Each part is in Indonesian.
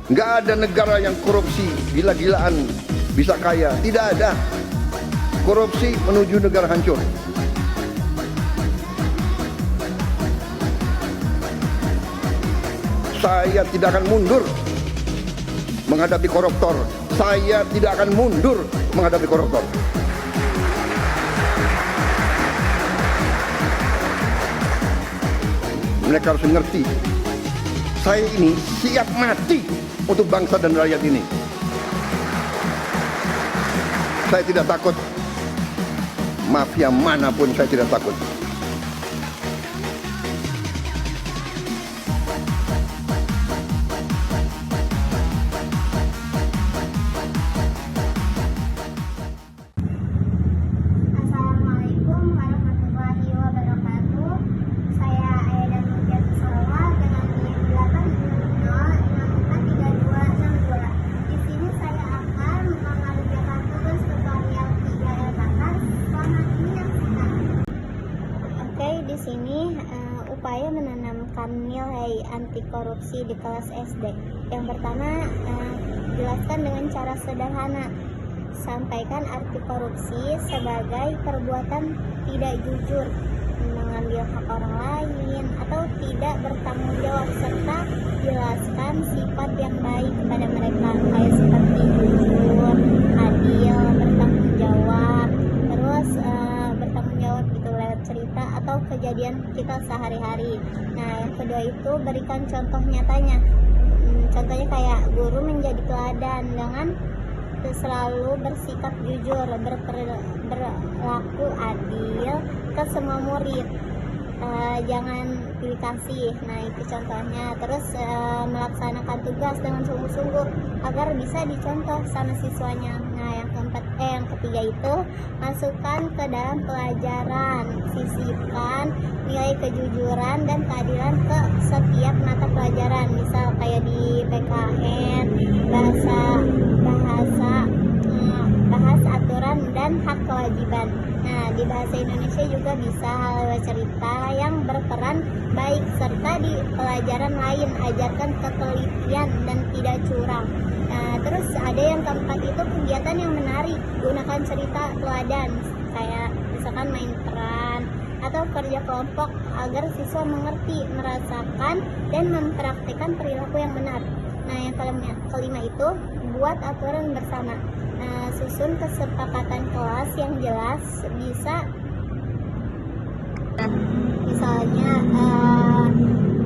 Nggak ada negara yang korupsi gila-gilaan bisa kaya. Tidak ada. Korupsi menuju negara hancur. Saya tidak akan mundur menghadapi koruptor. Saya tidak akan mundur menghadapi koruptor. Mereka harus mengerti, saya ini siap mati untuk bangsa dan rakyat ini. Saya tidak takut. Mafia manapun saya tidak takut. Assalamualaikum warahmatullahi wabarakatuh. Saya Aida Nurja Salwa dengan NIM 800643262. Di sini saya akan mengerjakan tugas tutorial 3 LKK. Selamat menyaksikan. Oke, di sini upaya menanamkan nilai anti korupsi di kelas SD. Yang pertama, jelaskan dengan cara sederhana. Sampaikan arti korupsi sebagai perbuatan tidak jujur, mengambil hak orang lain, atau tidak bertanggung jawab, serta jelaskan sifat yang baik kepada mereka, kayak seperti jujur, adil, bertanggung jawab, terus bertanggung jawab gitu lewat cerita atau kejadian kita sehari-hari. Nah, yang kedua itu berikan contoh nyatanya. Contohnya kayak guru menjadi teladan dengan selalu bersikap jujur, berlaku adil ke semua murid, jangan pilih kasih. Nah, itu contohnya. Terus melaksanakan tugas dengan sungguh-sungguh agar bisa dicontoh sama siswanya. Nah, yang ketiga itu masukkan ke dalam pelajaran, sisipkan nilai kejujuran dan keadilan ke setiap mata pelajaran, misal kayak di PKN, bahas aturan dan hak kewajiban. Nah, di bahasa Indonesia juga bisa lewat cerita yang berperan baik, serta di pelajaran lain ajarkan ketelitian dan tidak curang. Nah, terus ada yang keempat itu kegiatan yang menarik, gunakan cerita teladan kayak misalkan main peran atau kerja kelompok agar siswa mengerti, merasakan dan mempraktikkan perilaku yang benar. Nah, yang kelima itu buat aturan bersama. Nah, susun kesepakatan kelas yang jelas, misalnya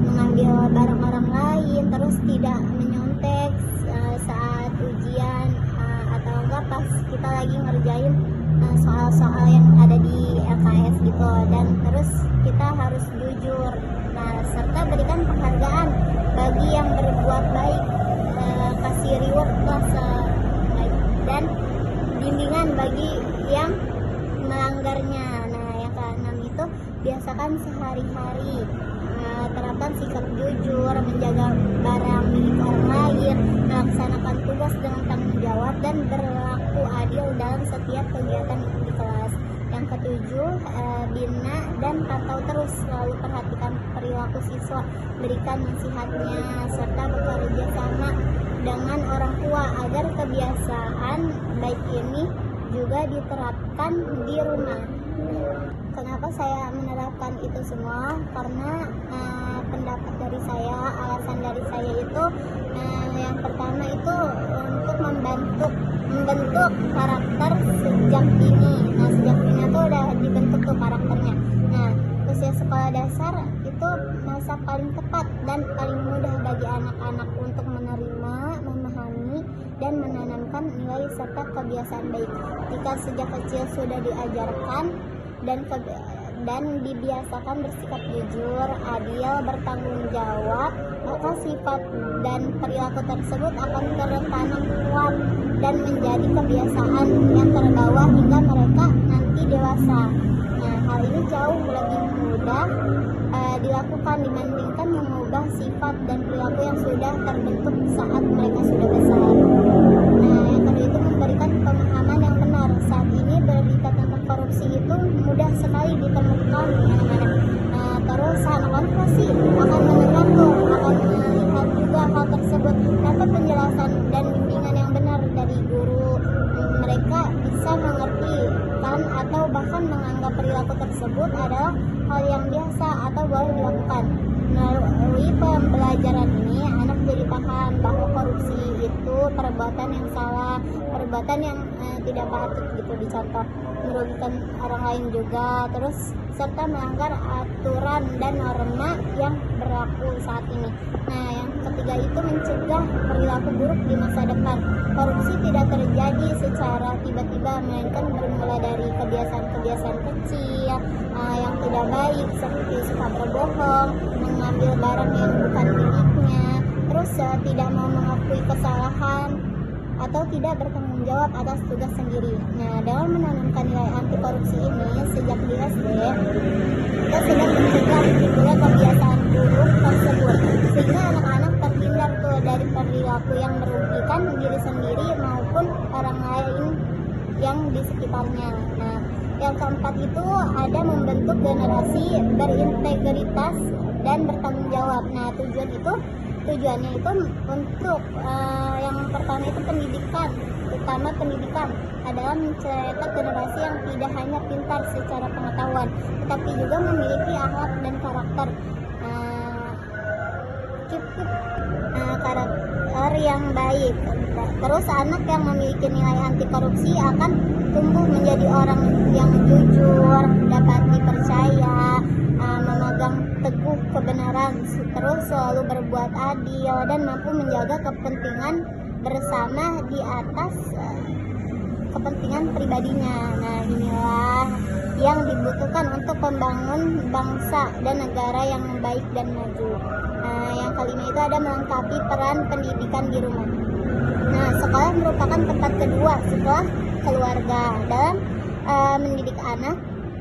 mengambil barang orang lain, terus tidak menyontek saat ujian, atau enggak pas kita lagi ngerjain soal-soal yang ada di LKS gitu. Dan terus kita harus jujur. Nah, serta berikan penghargaan bagi yang berbuat baik, kasih reward plus dan bimbingan bagi yang melanggarnya. Nah, yang keenam itu biasakan sehari-hari terapkan sikap jujur, menjaga barang milik orang lain, melaksanakan tugas dengan tanggung jawab, dan berlaku adil dalam setiap kegiatan di kelas. Yang ketujuh, bina dan pantau terus, selalu perhatikan perilaku siswa, berikan nasihatnya, serta bekerja sama dengan orang tua agar kebiasaan baik ini juga diterapkan di rumah. Kenapa saya menerapkan itu semua? Karena pendapat dari saya, alasan dari saya itu yang pertama itu untuk membentuk karakter sejak dini. Nah, sejak dini itu udah dibentuk tuh karakternya. Nah, usia sekolah dasar itu masa paling tepat dan paling mudah bagi anak-anak untuk menerima, memahami, dan menanamkan nilai serta kebiasaan baik. Jika sejak kecil sudah diajarkan dan dibiasakan bersikap jujur, adil, bertanggung jawab, maka sifat dan perilaku tersebut akan tertanam kuat dan menjadi kebiasaan yang terbawa hingga mereka nanti dewasa. Nah, hal ini jauh lebih mudah dilakukan dibandingkan mengubah sifat dan perilaku yang sudah terbentuk saat mereka sudah besar. Nah, yang kedua itu memberikan pemahaman yang benar. Saat ini berita tentang korupsi itu mudah sekali ditemukan di mana-mana. Terus anak-anak pasti akan mendengar tuh, akan melihat juga hal tersebut. Dapat penjelasan akan menganggap perilaku tersebut adalah hal yang biasa atau boleh dilakukan. Melalui pembelajaran ini, anak jadi paham bahwa korupsi itu perbuatan yang salah, perbuatan yang tidak patut gitu, dicontoh merugikan orang lain juga, terus serta melanggar aturan dan norma yang berlaku saat ini. Nah, yang ketiga itu mencegah perilaku buruk di masa depan. Korupsi tidak terjadi secara tiba-tiba, melainkan bermula dari kebiasaan-kebiasaan kecil yang tidak baik, seperti suka berbohong, mengambil barang yang bukan miliknya, terus tidak mau mengakui kesalahan, atau tidak bertanggung jawab atas tugas sendiri. Nah, dalam menanamkan nilai anti korupsi ini sejak di SD, kita sudah mencegah timbulnya kebiasaan buruk tersebut, sehingga anak-anak terhindar tuh dari perilaku yang merugikan diri sendiri maupun orang lain yang di sekitarnya. Nah, yang keempat itu ada membentuk generasi berintegritas dan bertanggung jawab. Nah, tujuannya itu untuk yang pertama itu pendidikan, utama pendidikan adalah mencetak generasi yang tidak hanya pintar secara pengetahuan, tetapi juga memiliki akhlak dan karakter karakter yang baik. Terus anak yang memiliki nilai anti korupsi akan tumbuh menjadi orang yang jujur, dapat dipercaya, memegang teguh kebenaran, terus selalu berbuat adil dan mampu menjaga kepentingan bersama di atas kepentingan pribadinya. Nah, inilah yang dibutuhkan untuk membangun bangsa dan negara yang baik dan maju. Nah, yang kelima itu ada melengkapi peran pendidikan di rumah. Nah, sekolah merupakan tempat kedua setelah keluarga dalam mendidik anak.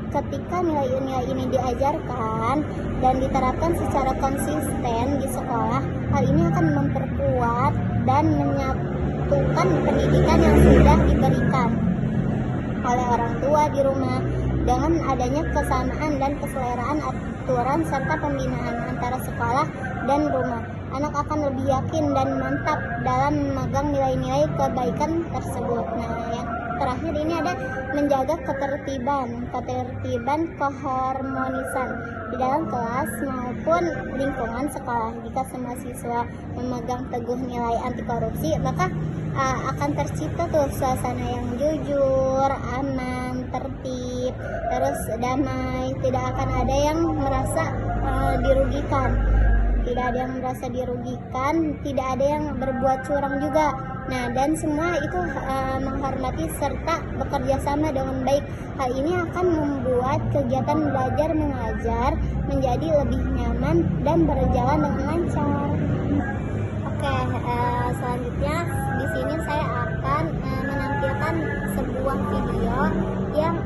Ketika nilai-nilai ini diajarkan dan diterapkan secara konsisten di sekolah, hal ini akan memperkuat dan menyatukan pendidikan yang sudah diberikan oleh orang tua di rumah dengan adanya kesamaan dan keseleraan aturan serta pembinaan antara sekolah dan rumah. Anak akan lebih yakin dan mantap dalam memegang nilai-nilai kebaikan tersebut. Nah, yang terakhir ini ada menjaga ketertiban, keharmonisan di dalam kelas maupun lingkungan sekolah. Jika semua siswa memegang teguh nilai anti korupsi, maka akan tercipta tuh suasana yang jujur, aman, tertib, terus damai. Tidak akan ada yang merasa dirugikan. Tidak ada yang merasa dirugikan, tidak ada yang berbuat curang juga. Nah, dan semua itu menghormati serta bekerja sama dengan baik. Hal ini akan membuat kegiatan belajar mengajar menjadi lebih nyaman dan berjalan dengan lancar. Oke, selanjutnya di sini saya akan menampilkan sebuah video yang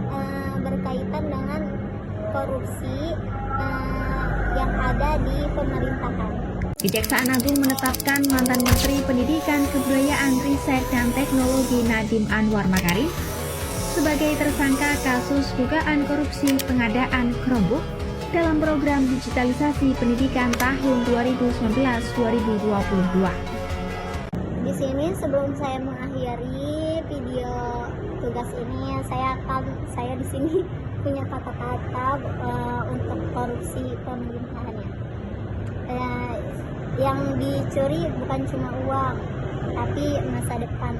berkaitan dengan korupsi yang ada di pemerintahan. Kejaksaan Agung menetapkan mantan Menteri Pendidikan, Kebudayaan, Riset, dan Teknologi Nadiem Anwar Makarim sebagai tersangka kasus dugaan korupsi pengadaan Chromebook dalam program digitalisasi pendidikan tahun 2019-2022. Di sini sebelum saya mengakhiri video tugas ini, saya di sini punya kata-kata untuk korupsi pemerintahannya. Yang dicuri bukan cuma uang, tapi masa depan.